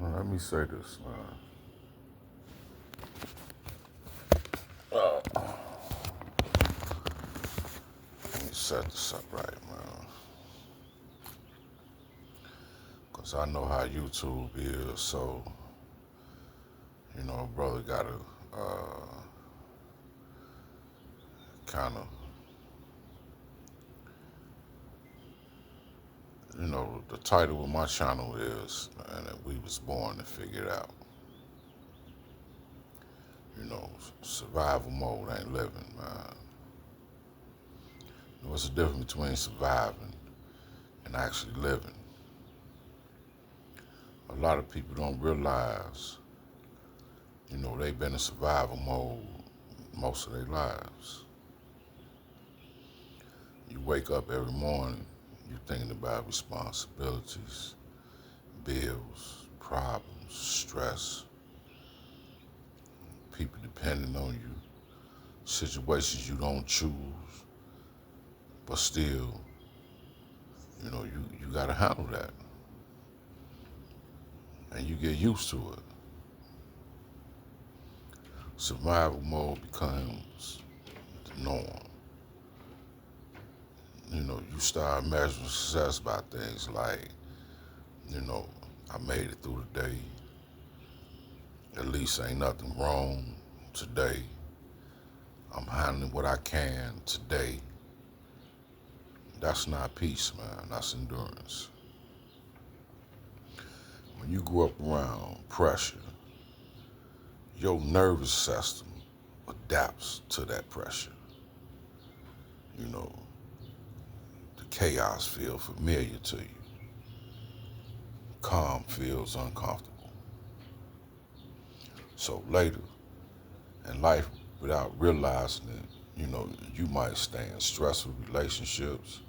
Let me say this, man. Let me set this up right, man. Because I know how YouTube is, so, a brother got to kind of, the title of my channel is, man, that we was born to figure it out. Survival mode ain't living, man. What's the difference between surviving and actually living? A lot of people don't realize, they've been in survival mode most of their lives. You wake up every morning, you're thinking about responsibilities, bills, problems, stress, people depending on you, situations you don't choose, but still, you gotta handle that. And you get used to it. Survival mode becomes the norm. You start measuring success by things like, I made it through the day. At least ain't nothing wrong today. I'm handling what I can today. That's not peace, man. That's endurance. When you grow up around pressure, your nervous system adapts to that pressure. The chaos feels familiar to you. Calm feels uncomfortable. So later in life, without realizing it, you might stay in stressful relationships,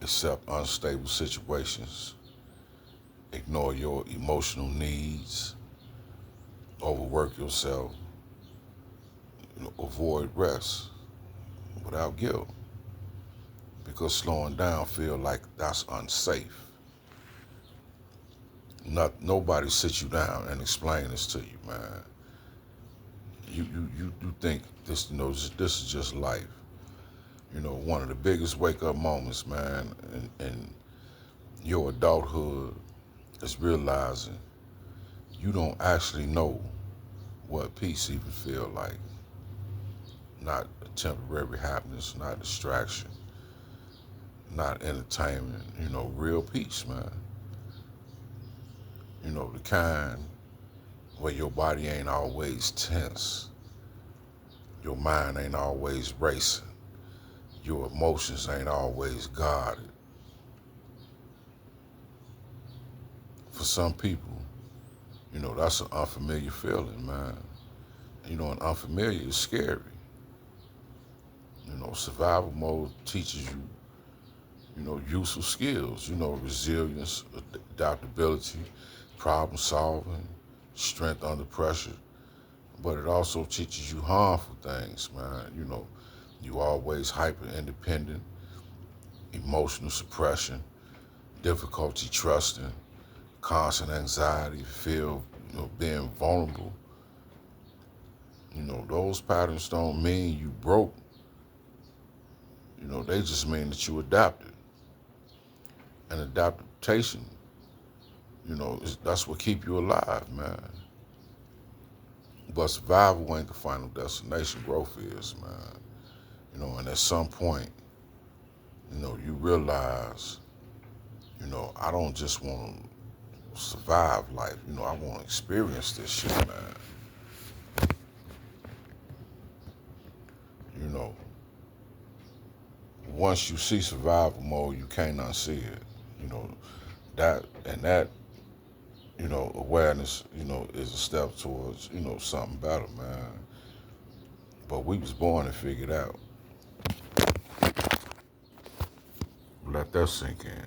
accept unstable situations, ignore your emotional needs, overwork yourself, avoid rest without guilt. Because slowing down feel like that's unsafe. Nobody sits you down and explain this to you, man. You think this, this is just life. One of the biggest wake up moments, man, in your adulthood is realizing you don't actually know what peace even feel like. Not a temporary happiness, not distraction, not entertainment, real peace, man. The kind where your body ain't always tense, your mind ain't always racing, your emotions ain't always guarded. For some people, that's an unfamiliar feeling, man. And unfamiliar is scary. Survival mode teaches you, useful skills, resilience, adaptability, problem solving, strength under pressure. But it also teaches you harmful things, man. You always hyper independent, emotional suppression, difficulty trusting, constant anxiety, fear, being vulnerable. Those patterns don't mean you broke. They just mean that you adapted. And adaptation, that's what keep you alive, man. But survival ain't the final destination. Growth is, man. And at some point, you realize, I don't just want to survive life. I want to experience this shit, man. Once you see survival mode, you can't unsee it. That awareness, is a step towards, something better, man. But we was born to figure it out. Let that sink in.